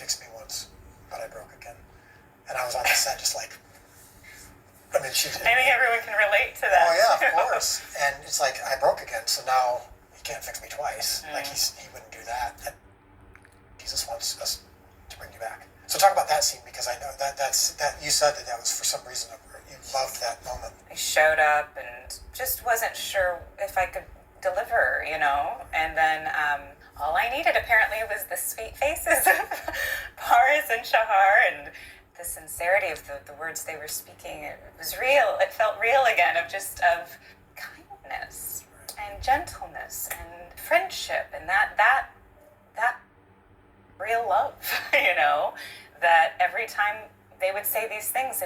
fixed me once, but I broke again. And I was on the set just like, I mean, I think everyone can relate to that. Oh yeah, of course. And it's like, I broke again, so now he can't fix me twice. Like he wouldn't do that. And Jesus wants us to bring you back. So talk about that scene, because I know that you said that was for some reason you loved that moment. I showed up and just wasn't sure if I could deliver, and then all I needed apparently was the sweet faces of Paris and Shahar and the sincerity of the words they were speaking. It was real. It felt real again, of kindness and gentleness and friendship, and that real love, that every time they would say these things,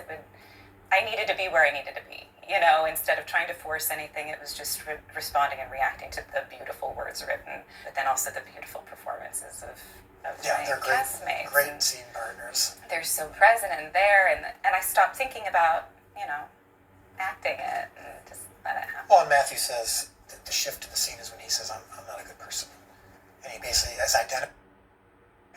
I needed to be where I needed to be, instead of trying to force anything. It was just responding and reacting to the beautiful words written, but then also the beautiful performances of my they're castmates. Great scene partners. They're so present and there, and I stopped thinking about, acting it and just let it happen. Well, and Matthew says that the shift to the scene is when he says, I'm not a good person. And he basically has identified.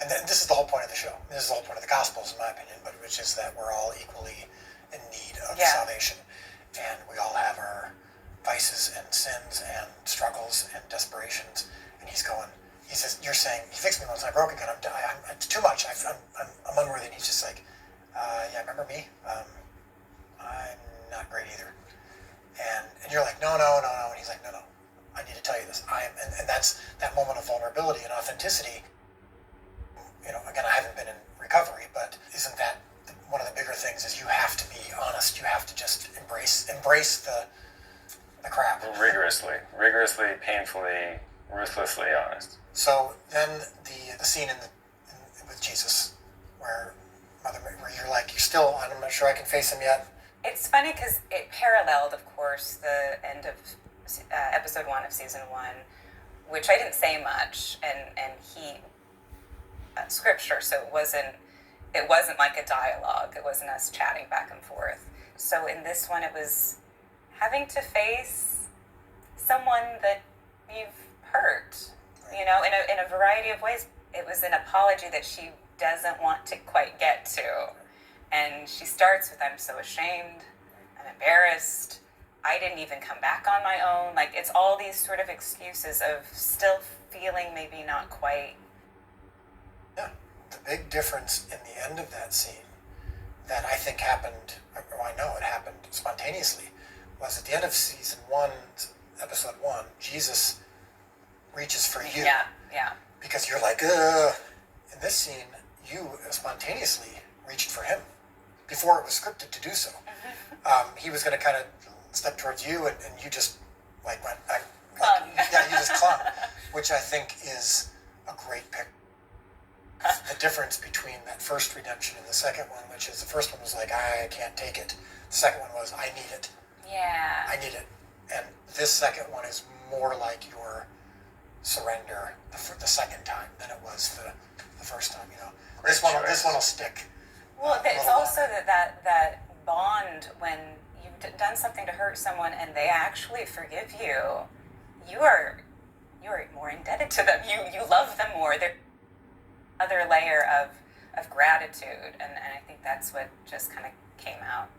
And this is the whole point of the show. This is the whole point of the Gospels, in my opinion, but which is that we're all equally in need of salvation. And we all have our vices and sins and struggles and desperations. And he says, you're saying, he fixed me once and I broke again. It's too much. I'm unworthy. And he's just like, remember me? I'm not great either. And you're like, no. And he's like, no. I need to tell you this. And that's that moment of vulnerability and authenticity. Again, I haven't been in recovery, but isn't that one of the bigger things is you have to be honest. You have to just embrace the crap. Rigorously, painfully, ruthlessly honest. So then the scene with Jesus, where you're like, I'm not sure I can face him yet. It's funny because it paralleled, of course, the end of episode 1 of season 1, which I didn't say much, and he scripture, so it wasn't like a dialogue. It wasn't us chatting back and forth. So in this one, it was having to face someone that you've hurt, in a variety of ways. It was an apology that she doesn't want to quite get to. And she starts with, I'm so ashamed, I'm embarrassed, I didn't even come back on my own. Like, it's all these sort of excuses of still feeling maybe not quite. Yeah, the big difference in the end of that scene that I think happened, or I know it happened spontaneously, was at the end of season 1, episode 1, Jesus reaches for you. Yeah. Because you're like, ugh. In this scene, you spontaneously reached for him before it was scripted to do so. He was going to kind of step towards you, and you just went, you just clung, which I think is a great pick. The difference between that first redemption and the second one, which is the first one was like, I can't take it. The second one was, I need it. Yeah. I need it. And this second one is more like your surrender the second time than it was the first time, This one will stick. Well, it's also that bond when you've done something to hurt someone and they actually forgive you. You are more indebted to them. You love them more. They're another layer of gratitude, and I think that's what just kind of came out.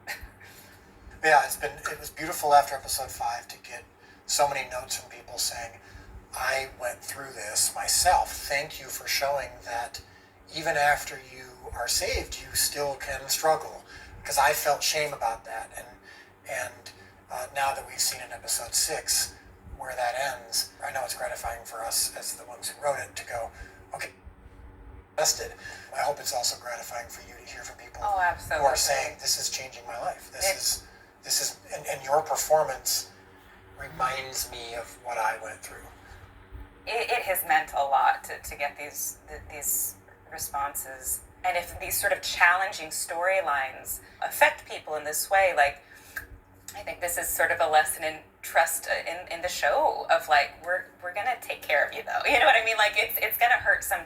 Yeah, it was beautiful after episode 5 to get so many notes from people saying, I went through this myself. Thank you for showing that even after you are saved, you still can struggle. Because I felt shame about that. And now that we've seen in episode 6 where that ends, I know it's gratifying for us as the ones who wrote it to go, okay, invested. I hope it's also gratifying for you to hear from people who are saying, this is changing my life. This is, and your performance reminds me of what I went through. It has meant a lot to get these responses. And if these sort of challenging storylines affect people in this way, like, I think this is sort of a lesson in trust in the show of like, we're going to take care of you though. You know what I mean? Like, it's going to hurt some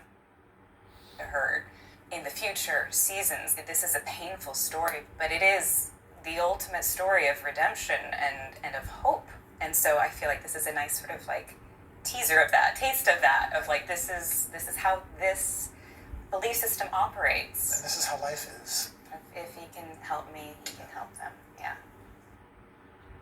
to hurt in the future seasons. This is a painful story, but it is the ultimate story of redemption and of hope. And so I feel like this is a nice sort of like teaser of that, taste of that, of like, this is how this belief system operates. And this is how life is.